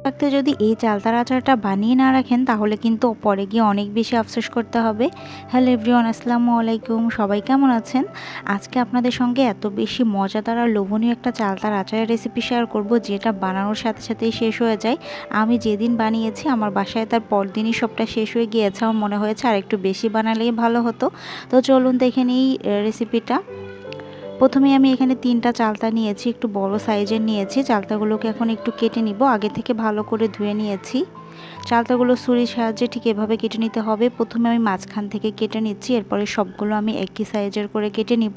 থাকতে যদি এই চালতার আচারটা বানিয়ে না রাখেন তাহলে কিন্তু পরে গিয়ে অনেক বেশি আফসোস করতে হবে। হ্যালো এভরিওয়ান, আসসালামু আলাইকুম। সবাই কেমন আছেন? আজকে আপনাদের সঙ্গে এত বেশি মজাদার আর লোভনীয় একটা চালতার আচারের রেসিপি শেয়ার করব, যেটা বানানোর সাথে সাথেই শেষ হয়ে যায়। আমি যেদিন বানিয়েছি আমার বাসায় তার পরদিনই সবটা শেষ হয়ে গিয়েছে। আমার মনে হয়েছে আর একটু বেশি বানালেই ভালো হতো। তো চলুন দেখে নিই রেসিপিটা। প্রথমে আমি এখানে 3টা চালতা নিয়েছি, একটু বড় সাইজের নিয়েছি। চালতাগুলোকে এখন একটু কেটে নিব। আগে থেকে ভালো করে ধুয়ে নিয়েছি। চালতাগুলো ছুরির সাহায্যে ঠিক এভাবে কেটে নিতে হবে। প্রথমে আমি মাঝখান থেকে কেটে নিচ্ছি, এরপরে সবগুলো আমি একই সাইজের করে কেটে নিব।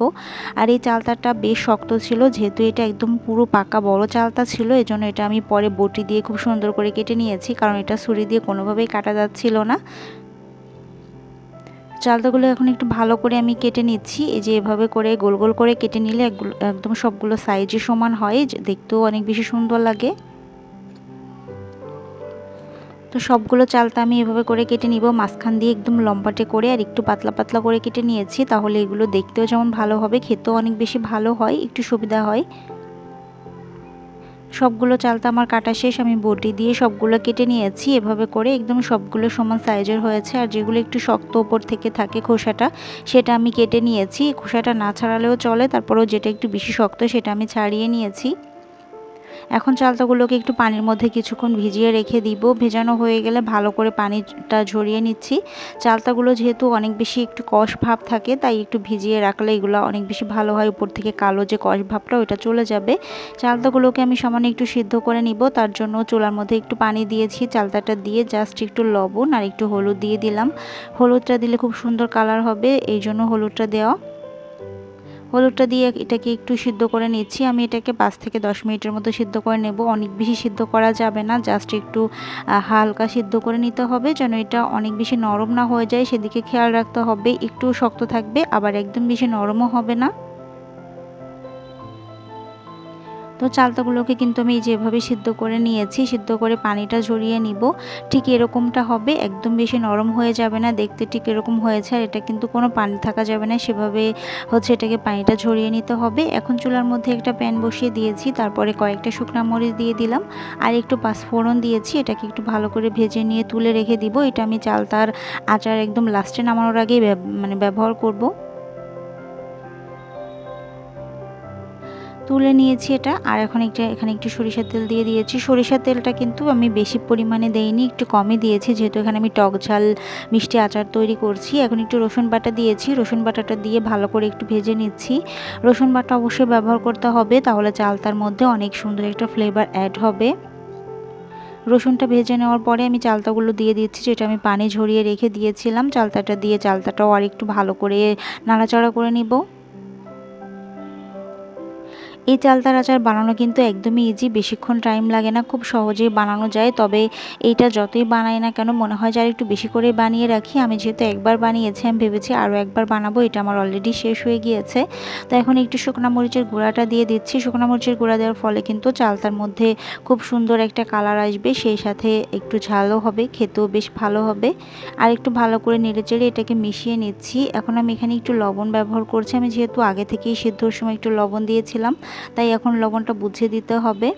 আর এই চালতাটা বেশ শক্ত ছিল, যেহেতু এটা একদম পুরো পাকা বড় চালতা ছিল, এজন্য এটা আমি পরে বটি দিয়ে খুব সুন্দর করে কেটে নিয়েছি, কারণ এটা ছুরি দিয়ে কোনোভাবেই কাটা যাচ্ছিল না। চালতাগুলো এখন একটু ভালো করে আমি কেটে নিচ্ছি। এই যে এভাবে করে গোল গোল করে কেটে নিলে একদম সবগুলো সাইজে সমান হয়, দেখতেও অনেক বেশি সুন্দর লাগে। তো সবগুলো চালতা আমি এভাবে করে কেটে নিব, মাঝখান দিয়ে একদম লম্বাটে করে আর একটু পাতলা পাতলা করে কেটে নিয়েছি। তাহলে এগুলো দেখতেও যেমন ভালো হবে, খেতেও অনেক বেশি ভালো হয়, একটু সুবিধা হয়। সবগুলো চালতা আমার কাটা শেষ। আমি বটি দিয়ে সবগুলো কেটে নিয়েছি। এভাবে করে একদম সবগুলো সমান সাইজের হয়েছে। আর যেগুলো একটু শক্ত ওপর থেকে থাকে খোসাটা, সেটা আমি কেটে নিয়েছি। খোসাটা না ছাড়ালেও চলে, তারপরেও যেটা একটু বেশি শক্ত সেটা আমি ছাড়িয়ে নিয়েছি। এখন চালতাগুলোকে একটু পানির মধ্যে কিছুক্ষণ ভিজিয়ে রেখে দিব। ভেজানো হয়ে গেলে ভালো করে পানিটা ঝরিয়ে নিচ্ছি। চালতাগুলো যেহেতু অনেক বেশি একটু কষ ভাব থাকে, তাই একটু ভিজিয়ে রাখলে এগুলো অনেক বেশি ভালো হয়। উপর থেকে কালো যে কষ ভাবটা ওইটা চলে যাবে। চালতাগুলোকে আমি সামান্য একটু সিদ্ধ করে নিব। তার জন্য চুলার মধ্যে একটু পানি দিয়েছি। চালতাটা দিয়ে জাস্ট একটু লবণ আর একটু হলুদ দিয়ে দিলাম। হলুদটা দিলে খুব সুন্দর কালার হবে, এই জন্য হলুদটা দেওয়া। হলুদটা দিয়ে এটাকে একটু সিদ্ধ করে নিচ্ছি। আমি এটাকে 5 থেকে 10 মিনিটের মতো সিদ্ধ করে নেব। অনেক বেশি সিদ্ধ করা যাবে না, জাস্ট একটু হালকা সিদ্ধ করে নিতে হবে, যেন এটা অনেক বেশি নরম না হয়ে যায়, সেদিকে খেয়াল রাখতে হবে। একটু শক্ত থাকবে, আবার একদম বেশি নরমও হবে না। তো চালতাগুলোকে কিন্তু আমি যেভাবে সিদ্ধ করে নিয়েছি, সিদ্ধ করে পানিটা ঝরিয়ে নিব। ঠিক এরকমটা হবে, একদম বেশি নরম হয়ে যাবে না, দেখতে ঠিক এরকম হয়েছে। আর এটা কিন্তু কোনো পানি থাকা যাবে না, সেভাবে এটাকে পানিটা ঝরিয়ে নিতে হবে। এখন চুলার মধ্যে একটা প্যান বসিয়ে দিয়েছি, তারপরে কয়েকটা শুকনা মরিচ দিয়ে দিলাম আর একটু পাঁচফোড়ন দিয়েছি। এটাকে একটু ভালো করে ভেজে নিয়ে তুলে রেখে দিব। এটা আমি চালতার আচার একদম লাস্টে নামানোর আগেই ব্যবহার করব। তুলে নিয়েছি এটা। আর এখন এখানে একটু সরিষার তেল দিয়ে দিয়েছি। সরিষার তেলটা কিন্তু আমি বেশি পরিমাণে দেইনি, একটু কমই দিয়েছি, যেহেতু এখানে আমি টক ঝাল মিষ্টি আচার তৈরি করছি। এখন একটু রসুন বাটা দিয়েছি। রসুন বাটাটা দিয়ে ভালো করে একটু ভেজে নিচ্ছি। রসুন বাটা অবশ্যই ব্যবহার করতে হবে, তাহলে চালতার মধ্যে অনেক সুন্দর একটা ফ্লেভার অ্যাড হবে। রসুনটা ভেজে নেওয়ার পরে আমি চালতাগুলো দিয়ে দিচ্ছি, যেটা আমি পানি ঝরিয়ে রেখে দিয়েছিলাম। চালতাটা দিয়ে চালতাটাও আর একটু ভালো করে নাড়াচাড়া করে নিব। এই চালতার আচার বানানো কিন্তু একদমই ইজি, বেশিক্ষণ টাইম লাগে না, খুব সহজেই বানানো যায়। তবে এইটা যতই বানাই না কেন মনে হয় যে আর একটু বেশি করে বানিয়ে রাখি। আমি যেহেতু একবার বানিয়েছি, আমি ভেবেছি আরও একবার বানাবো, এটা আমার অলরেডি শেষ হয়ে গিয়েছে। তো এখন একটু শুকনো মরিচের গুঁড়াটা দিয়ে দিচ্ছি। শুকনো মরিচের গুঁড়া দেওয়ার ফলে কিন্তু চালতার মধ্যে খুব সুন্দর একটা কালার আসবে, সেই সাথে একটু ঝালও হবে, খেতেও বেশ ভালো হবে। আর একটু ভালো করে নেড়েচেড়ে এটাকে মিশিয়ে নিচ্ছি। এখন আমি এখানে একটু লবণ ব্যবহার করছি। আমি যেহেতু আগে থেকেই সিদ্ধর সময় একটু লবণ দিয়েছিলাম, তাই এখন লবণটা বুঝে দিতে হবে।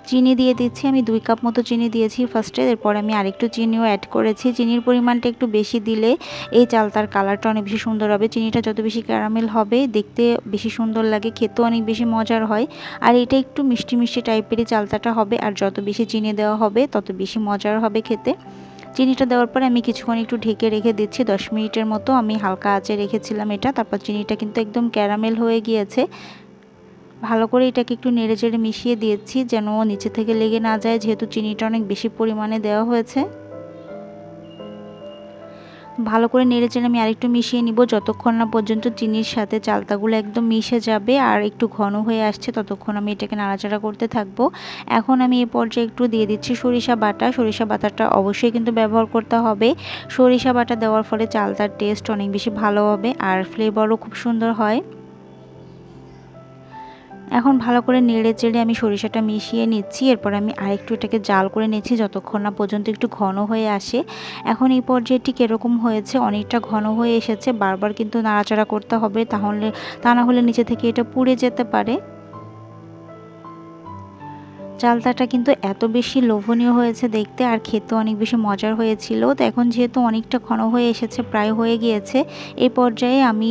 চিনি দিয়ে দিচ্ছি। আমি 2 কাপ মতো চিনি দিয়েছি ফার্স্টে, এরপর আমি আরেকটু চিনিও অ্যাড করেছি। চিনির পরিমাণটা একটু বেশি দিলে এই চালতার কালারটা অনেক বেশি সুন্দর হবে। চিনিটা যত বেশি ক্যারামেল হবে, দেখতে বেশি সুন্দর লাগে, খেতেও অনেক বেশি মজার হয়। আর এটা একটু মিষ্টি মিষ্টি টাইপেরই চালতাটা হবে, আর যত বেশি চিনি দেওয়া হবে তত বেশি মজার হবে খেতে। চিনিটা দেওয়ার পরে আমি কিছুক্ষণ একটু ঢেকে রেখে দিচ্ছি, 10 মিনিটের মতো আমি হালকা আঁচে রেখেছিলাম এটা। তারপর চিনিটা কিন্তু একদম ক্যারামেল হয়ে গিয়েছে। ভালো করে এটাকে একটু নেড়েচেড়ে মিশিয়ে দিয়েছি, যেন নিচে থেকে লেগে না যায়, যেহেতু চিনিটা অনেক বেশি পরিমাণে দেওয়া হয়েছে। ভালো করে নেড়েচেড়ে আমি আরেকটু মিশিয়ে নিব, যতক্ষণ না পর্যন্ত চিনির সাথে চালতাগুলো একদম মিশে যাবে আর একটু ঘন হয়ে আসছে, ততক্ষণ আমি এটাকে নাড়াচাড়া করতে থাকবো। এখন আমি এই পর্যায়ে একটু দিয়ে দিচ্ছি সরিষা বাটা। সরিষা বাটাটা অবশ্যই কিন্তু ব্যবহার করতে হবে। সরিষা বাটা দেওয়ার ফলে চালতার টেস্ট অনেক বেশি ভালো হবে আর ফ্লেভারও খুব সুন্দর হয়। এখন ভালো করে নেড়ে-চেড়ে আমি সরিষাটা মিশিয়ে নিচ্ছি। এরপর আমি আরেকটু এটাকে জাল করে নিচ্ছি, যতক্ষণ না পর্যন্ত একটু ঘন হয়ে আসে। এখন এই পর্যায়ে ঠিক এরকম হয়েছে, অনেকটা ঘন হয়ে এসেছে। বারবার কিন্তু নাড়াচাড়া করতে হবে, তা না হলে নিচে থেকে এটা পুড়ে যেতে পারে। চালতাটা কিন্তু এত বেশি লোভনীয় হয়েছে দেখতে, আর খেতে অনেক বেশি মজার হয়েছিল। তো এখন যেহেতু অনেকটা ঘন হয়ে এসেছে, প্রায় হয়ে গিয়েছে, এই পর্যায়ে আমি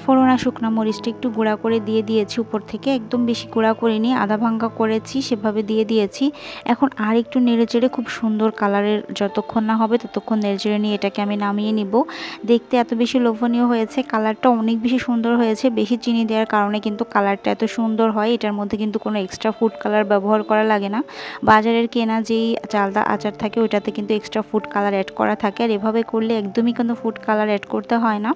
ফোড়ন আর শুকনো মরিচটা একটু গুঁড়া করে দিয়ে দিয়েছি উপর থেকে, একদম বেশি গুঁড়া করিনি, আধা ভাঙ্গা করেছি, সেভাবে দিয়ে দিয়েছি। এখন আর একটু নেড়েচেড়ে খুব সুন্দর কালারের যতক্ষণ না হবে ততক্ষণ নেড়েচেড়ে নিয়ে এটাকে আমি নামিয়ে নিব। দেখতে এত বেশি লোভনীয় হয়েছে, কালারটা অনেক বেশি সুন্দর হয়েছে। বেশি চিনি দেওয়ার কারণে কিন্তু কালারটা এত সুন্দর হয়। এটার মধ্যে কিন্তু কোনো এক্সট্রা ফুড কালার ব্যবহার করা লাগে না। বাজারের কেনা যেই চালদা আচার থাকে ওইটাতে কিন্তু এক্সট্রা ফুড কালার অ্যাড করা থাকে, আর এভাবে করলে একদমই কিন্তু ফুড কালার অ্যাড করতে হয় না।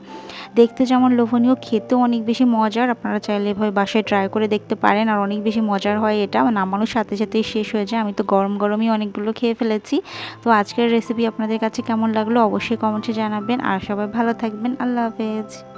দেখতে যেমন লোভনীয়, খেতেও অনেক বেশি মজার। আপনারা চাইলে এভাবে বাসায় ট্রাই করে দেখতে পারেন, আর অনেক বেশি মজার হয় এটা। নামানোর সাথে সাথেই শেষ হয়ে যায়। আমি তো গরম গরমই অনেকগুলো খেয়ে ফেলেছি। তো আজকের রেসিপি আপনাদের কাছে কেমন লাগলো অবশ্যই কমেন্টে জানাবেন, আর সবাই ভালো থাকবেন। আল্লাহ হাফেজ।